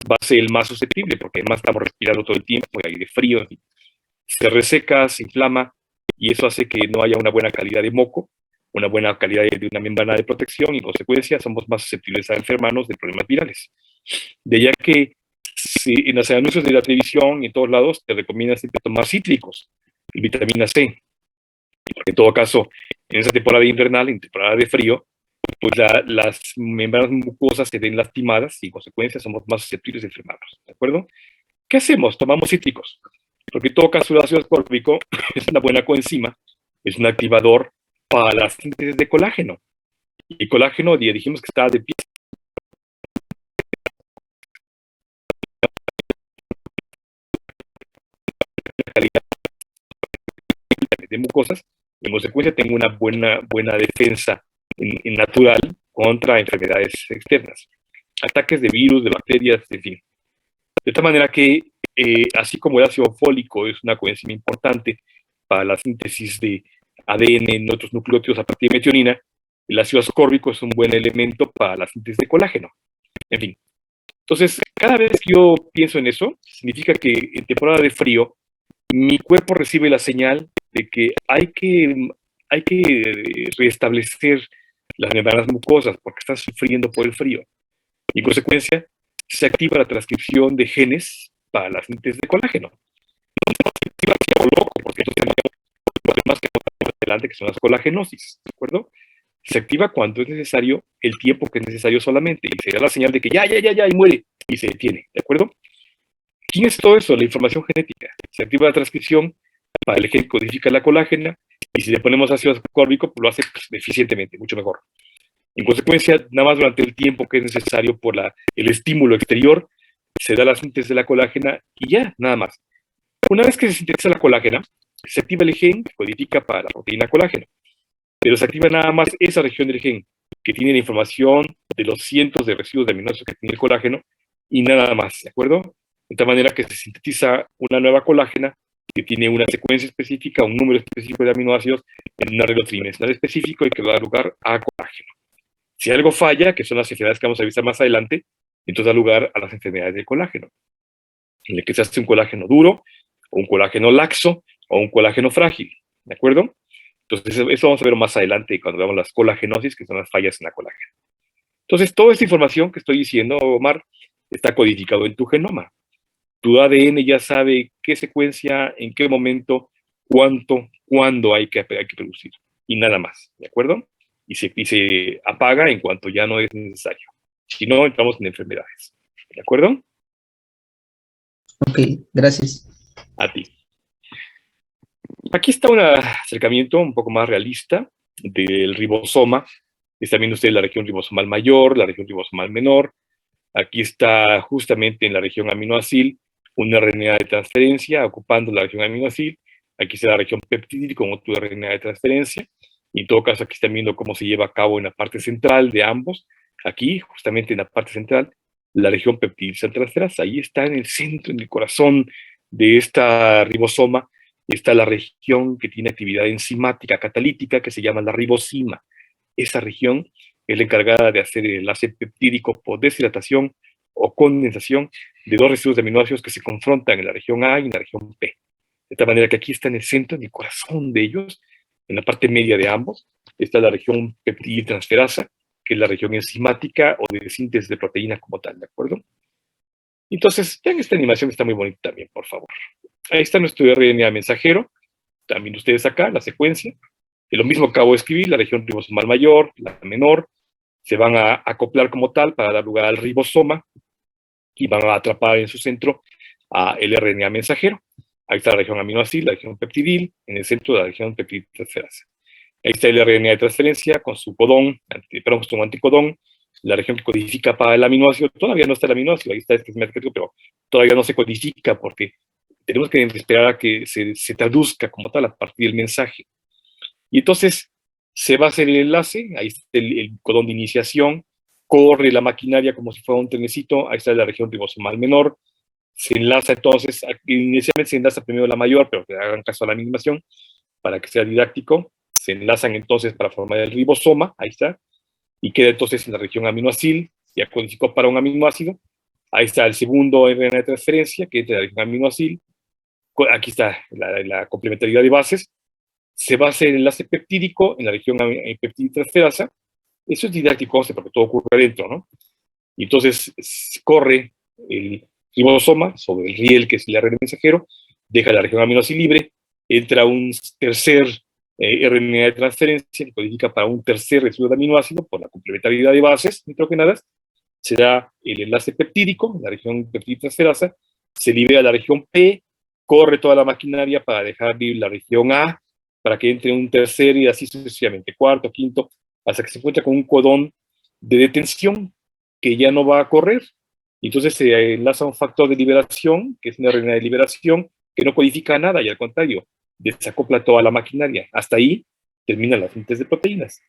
va a ser el más susceptible, porque además estamos respirando todo el tiempo, hay aire frío, se reseca, se inflama, y eso hace que no haya una buena calidad de moco, una buena calidad de una membrana de protección, y en consecuencia somos más susceptibles a enfermarnos de problemas virales. De allá que si en los anuncios de la televisión y en todos lados te recomiendan siempre tomar cítricos y vitamina C. En todo caso, en esa temporada invernal, en temporada de frío, pues las membranas mucosas se ven lastimadas y en consecuencia somos más susceptibles de enfermarnos, ¿de acuerdo? ¿Qué hacemos? Tomamos cítricos, porque en todo caso el ácido ascórbico es una buena coenzima, es un activador para la síntesis de colágeno. Y colágeno, ya dijimos que está de pie de mucosas, en consecuencia tengo una buena defensa en natural contra enfermedades externas, ataques de virus, de bacterias, en fin. De tal manera que, así como el ácido fólico es una coenzima importante para la síntesis de ADN en otros nucleótidos a partir de metionina, el ácido ascórbico es un buen elemento para la síntesis de colágeno. En fin. Entonces, cada vez que yo pienso en eso, significa que en temporada de frío, mi cuerpo recibe la señal de que hay que restablecer las membranas mucosas porque están sufriendo por el frío. Y en consecuencia, se activa la transcripción de genes para la síntesis de colágeno. Se activa como loco, porque entonces tenemos los demás que tenemos adelante, que son las colagenosis, ¿de acuerdo? Se activa cuando es necesario, el tiempo que es necesario solamente, y se da la señal de que ya, y muere, y se detiene, ¿de acuerdo? ¿Quién es todo eso? La información genética. Se activa la transcripción para el gen que codifica la colágena, y si le ponemos ácido ascórbico, pues lo hace eficientemente, mucho mejor. En consecuencia, nada más durante el tiempo que es necesario por el estímulo exterior, se da la síntesis de la colágena y ya, nada más. Una vez que se sintetiza la colágena, se activa el gen que codifica para la proteína colágeno, pero se activa nada más esa región del gen que tiene la información de los cientos de residuos de aminoácidos que tiene el colágeno y nada más, ¿de acuerdo? De tal manera que se sintetiza una nueva colágena que tiene una secuencia específica, un número específico de aminoácidos en un arreglo tridimensional específico y que va a dar lugar a colágeno. Si algo falla, que son las enfermedades que vamos a revisar más adelante, entonces da lugar a las enfermedades del colágeno, en el que se hace un colágeno duro, o un colágeno laxo, o un colágeno frágil, ¿de acuerdo? Entonces eso vamos a ver más adelante cuando veamos las colagenosis, que son las fallas en la colágeno. Entonces toda esta información que estoy diciendo, Omar, está codificado en tu genoma. Tu ADN ya sabe qué secuencia, en qué momento, cuánto, cuándo hay que producir, y nada más, ¿de acuerdo? y se apaga en cuanto ya no es necesario. Si no, entramos en enfermedades. ¿De acuerdo? Ok, gracias. A ti. Aquí está un acercamiento un poco más realista del ribosoma. Está viendo usted la región ribosomal mayor, la región ribosomal menor. Aquí está justamente en la región aminoácil una RNA de transferencia ocupando la región aminoácil. Aquí está la región peptídica con otro RNA de transferencia. Y en todo caso, aquí están viendo cómo se lleva a cabo en la parte central de ambos. Aquí, justamente en la parte central, la región peptídica transferasa. Ahí está en el centro, en el corazón de esta ribosoma, está la región que tiene actividad enzimática catalítica que se llama la ribosima. Esa región es la encargada de hacer el enlace peptídico por deshidratación o condensación de dos residuos de aminoácidos que se confrontan en la región A y en la región P. De tal manera que aquí está en el centro, en el corazón de ellos, en la parte media de ambos, está la región peptidtransferasa, que es la región enzimática o de síntesis de proteína como tal, ¿de acuerdo? Entonces, vean esta animación, está muy bonita también, por favor. Ahí está nuestro RNA mensajero, también ustedes acá, la secuencia. Y lo mismo acabo de escribir, la región ribosomal mayor, la menor, se van a acoplar como tal para dar lugar al ribosoma y van a atrapar en su centro a el RNA mensajero. Ahí está la región aminoácil, la región peptidil, en el centro de la región peptidtransferasa. Ahí está el RNA de transferencia con su codón, perdón, con su anticodón, la región que codifica para el aminoácido. Todavía no está el aminoácido, ahí está este esquema, pero todavía no se codifica porque tenemos que esperar a que se traduzca como tal a partir del mensaje. Y entonces se va a hacer el enlace, ahí está el codón de iniciación, corre la maquinaria como si fuera un trenecito, ahí está la región ribosomal menor, se enlaza entonces, inicialmente se enlaza primero la mayor, pero que hagan caso a la animación para que sea didáctico, se enlazan entonces para formar el ribosoma, ahí está, y queda entonces en la región aminoácil, ya codificó para un aminoácido, ahí está el segundo RNA de transferencia, que es de la región aminoácil, aquí está la complementariedad de bases, se va a hacer el enlace peptídico en la región peptidtransferasa. Eso es didáctico, porque todo ocurre adentro, ¿no? Y entonces corre el ribosoma sobre el riel, que es el RNA mensajero, deja la región aminoácil libre, entra un tercer RNA de transferencia que codifica para un tercer residuo de aminoácido por la complementariedad de bases nitrogenadas, se da el enlace peptídico en la región peptidtransferasa, se libera la región P, corre toda la maquinaria para dejar libre la región A, para que entre un tercer y así sucesivamente, cuarto, quinto, hasta que se encuentra con un codón de detención que ya no va a correr. Entonces se enlaza un factor de liberación, que es una RNA de liberación, que no codifica nada y al contrario, desacopla toda la maquinaria. Hasta ahí termina la síntesis de proteínas.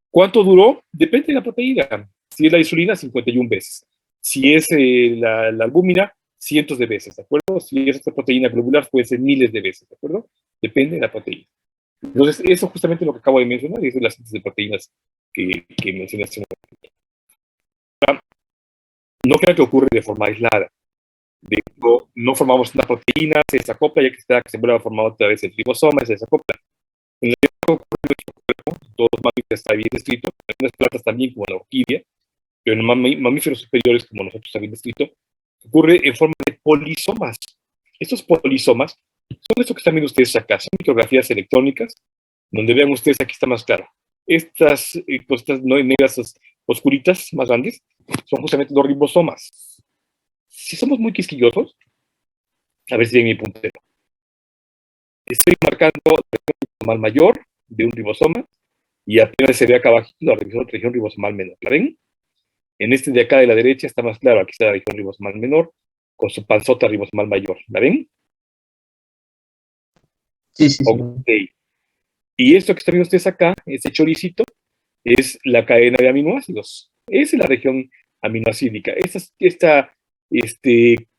¿Cuánto duró? Depende de la proteína. Si es la insulina, 51 veces. Si es la albúmina, cientos de veces, ¿de acuerdo? Si es esta proteína globular, puede ser miles de veces, ¿de acuerdo? Depende de la proteína. Entonces, eso es justamente lo que acabo de mencionar, y es la síntesis de proteínas que mencioné hace un momento. No creo que ocurre de forma aislada. De hecho, no formamos una proteína, se desacopla, ya que está que se vuelve a formar otra vez el ribosoma, se desacopla. En el ocurre en nuestro cuerpo, todos los mamíferos está bien descrito, en algunas plantas también, como la orquídea, pero en mamíferos superiores, como nosotros está bien descrito, ocurre en forma de polisomas. Estos polisomas son estos que están viendo ustedes acá, son micrografías electrónicas, donde vean ustedes, aquí está más claro. Estas cositas negras oscuritas, más grandes, son justamente los ribosomas. Si somos muy quisquillosos, a ver si ven mi puntero. Estoy marcando la región ribosomal mayor de un ribosoma y apenas se ve acá abajo la región ribosomal menor. ¿La ven? En este de acá de la derecha está más claro. Aquí está la región ribosomal menor con su panzota ribosomal mayor. ¿La ven? Sí, sí, sí. Ok. Y esto que están viendo ustedes acá, ese choricito, es la cadena de aminoácidos. Esa es la región aminoácidica.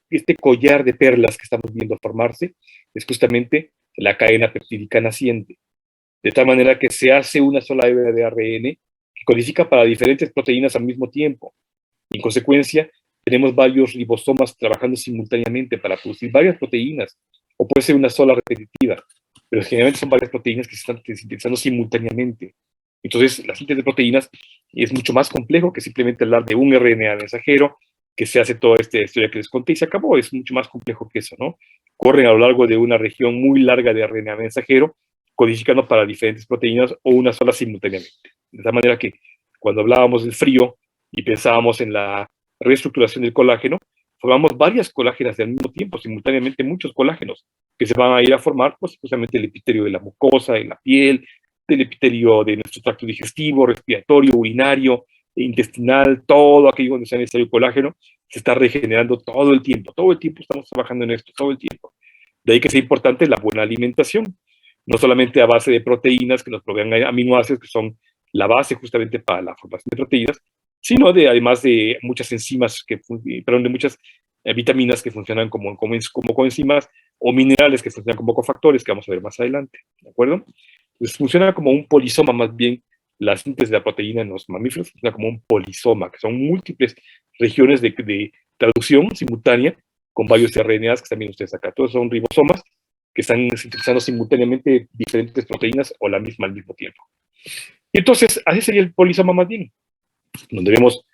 Este collar de perlas que estamos viendo formarse es justamente la cadena peptídica naciente. De tal manera que se hace una sola hebra de ARN que codifica para diferentes proteínas al mismo tiempo. En consecuencia, tenemos varios ribosomas trabajando simultáneamente para producir varias proteínas, o puede ser una sola repetitiva, pero generalmente son varias proteínas que se están sintetizando simultáneamente. Entonces, la síntesis de proteínas es mucho más complejo que simplemente hablar de un RNA mensajero, que se hace toda esta historia que les conté y se acabó. Es mucho más complejo que eso, ¿no? Corren a lo largo de una región muy larga de RNA mensajero, codificando para diferentes proteínas o una sola simultáneamente. De tal manera que cuando hablábamos del frío y pensábamos en la reestructuración del colágeno, formamos varias colágenas al mismo tiempo, simultáneamente muchos colágenos, que se van a ir a formar, pues, justamente el epitelio de la mucosa, de la piel, del epitelio de nuestro tracto digestivo, respiratorio, urinario, intestinal, todo aquello donde sea necesario colágeno, se está regenerando todo el tiempo estamos trabajando en esto, todo el tiempo. De ahí que sea importante la buena alimentación, no solamente a base de proteínas que nos provean aminoácidos, que son la base justamente para la formación de proteínas, sino además de muchas enzimas, perdón, de muchas vitaminas que funcionan como coenzimas o minerales que funcionan como cofactores, que vamos a ver más adelante, ¿de acuerdo? Entonces funciona como un polisoma, más bien la síntesis de la proteína en los mamíferos funciona como un polisoma, que son múltiples regiones de traducción simultánea con varios RNAs que están viendo ustedes acá. Todos son ribosomas que están sintetizando simultáneamente diferentes proteínas o la misma al mismo tiempo. Y entonces, así sería el polisoma más bien, donde vemos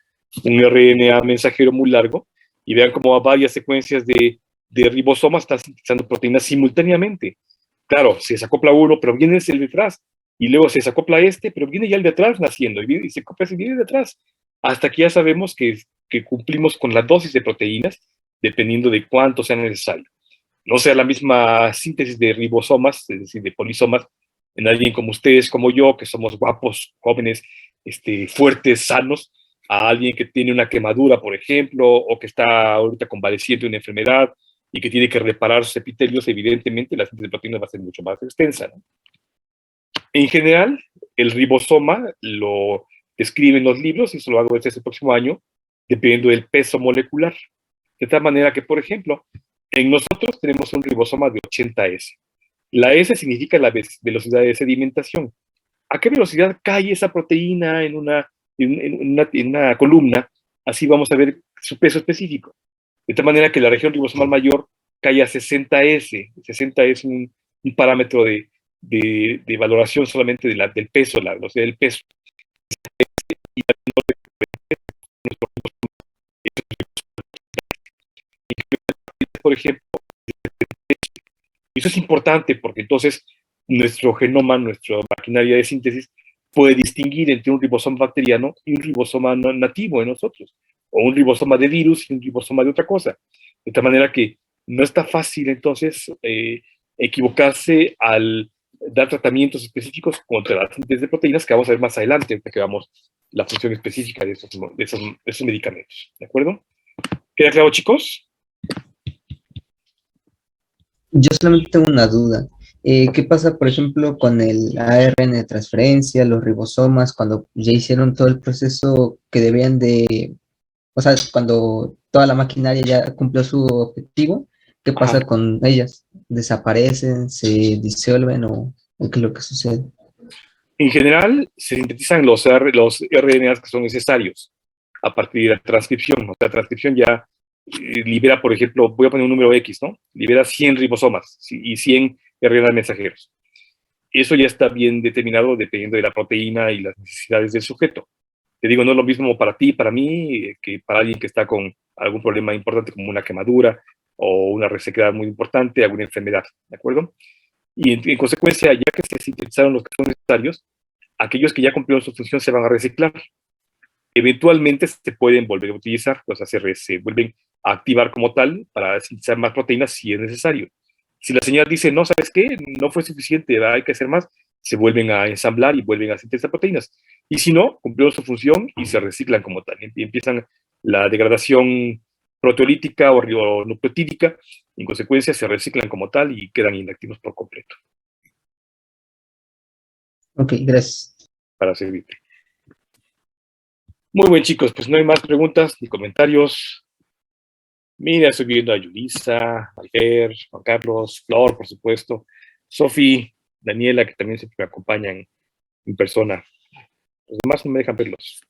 un RNA mensajero muy largo y vean cómo varias secuencias de ribosomas están sintetizando proteínas simultáneamente. Claro, se desacopla uno, pero viene el detrás, y luego se desacopla este, pero viene ya el de atrás naciendo, y se acopla ese viene de atrás, hasta que ya sabemos que cumplimos con la dosis de proteínas, dependiendo de cuánto sea necesario. No sea la misma síntesis de ribosomas, es decir, de polisomas, en alguien como ustedes, como yo, que somos guapos, jóvenes, fuertes, sanos, a alguien que tiene una quemadura, por ejemplo, o que está ahorita convaleciente de una enfermedad y que tiene que reparar sus epitelios, evidentemente la síntesis de proteínas va a ser mucho más extensa, ¿no? En general, el ribosoma lo describen los libros, y eso lo hago desde el próximo año, dependiendo del peso molecular. De tal manera que, por ejemplo, en nosotros tenemos un ribosoma de 80S. La S significa la velocidad de sedimentación. ¿A qué velocidad cae esa proteína en una columna? Así vamos a ver su peso específico. De tal manera que la región ribosomal mayor cae a 60S. 60 es un parámetro de valoración solamente del peso, la velocidad del peso. Por ejemplo, y eso es importante porque entonces nuestro genoma, nuestra maquinaria de síntesis, puede distinguir entre un ribosoma bacteriano y un ribosoma nativo en nosotros, o un ribosoma de virus y un ribosoma de otra cosa. De tal manera que no está fácil entonces equivocarse al dar tratamientos específicos contra la síntesis de proteínas, que vamos a ver más adelante, que veamos la función específica de esos medicamentos. ¿De acuerdo? ¿Queda claro, chicos? Yo solamente tengo una duda. ¿Qué pasa, por ejemplo, con el ARN de transferencia, los ribosomas, cuando ya hicieron todo el proceso que debían de, o sea, cuando toda la maquinaria ya cumplió su objetivo? ¿Qué pasa con ellas? ¿Desaparecen, se disuelven o qué es lo que sucede? En general, se sintetizan los RNAs que son necesarios a partir de la transcripción. O sea, la transcripción ya libera, por ejemplo, voy a poner un número X, ¿no? Libera 100 ribosomas y 100 RNAs mensajeros. Eso ya está bien determinado dependiendo de la proteína y las necesidades del sujeto. Te digo, no es lo mismo para ti, para mí, que para alguien que está con algún problema importante como una quemadura o una resequedad muy importante, alguna enfermedad, ¿de acuerdo? Y en consecuencia, ya que se sintetizaron los que son necesarios, aquellos que ya cumplieron su función se van a reciclar. Eventualmente se pueden volver a utilizar, o sea, se vuelven a activar como tal para sintetizar más proteínas si es necesario. Si la señal dice, no, ¿sabes qué? No fue suficiente, hay que hacer más, se vuelven a ensamblar y vuelven a sintetizar proteínas. Y si no, cumplieron su función y se reciclan como tal. Y empiezan la degradación proteolítica o nucleotídica, y en consecuencia se reciclan como tal y quedan inactivos por completo. Ok, gracias. Para servirte. Muy bien, chicos, pues no hay más preguntas ni comentarios. Mira, estoy viendo a Yulisa, Alfer, Juan Carlos, Flor, por supuesto, Sofi, Daniela, que también siempre me acompañan en persona. Los demás no me dejan verlos.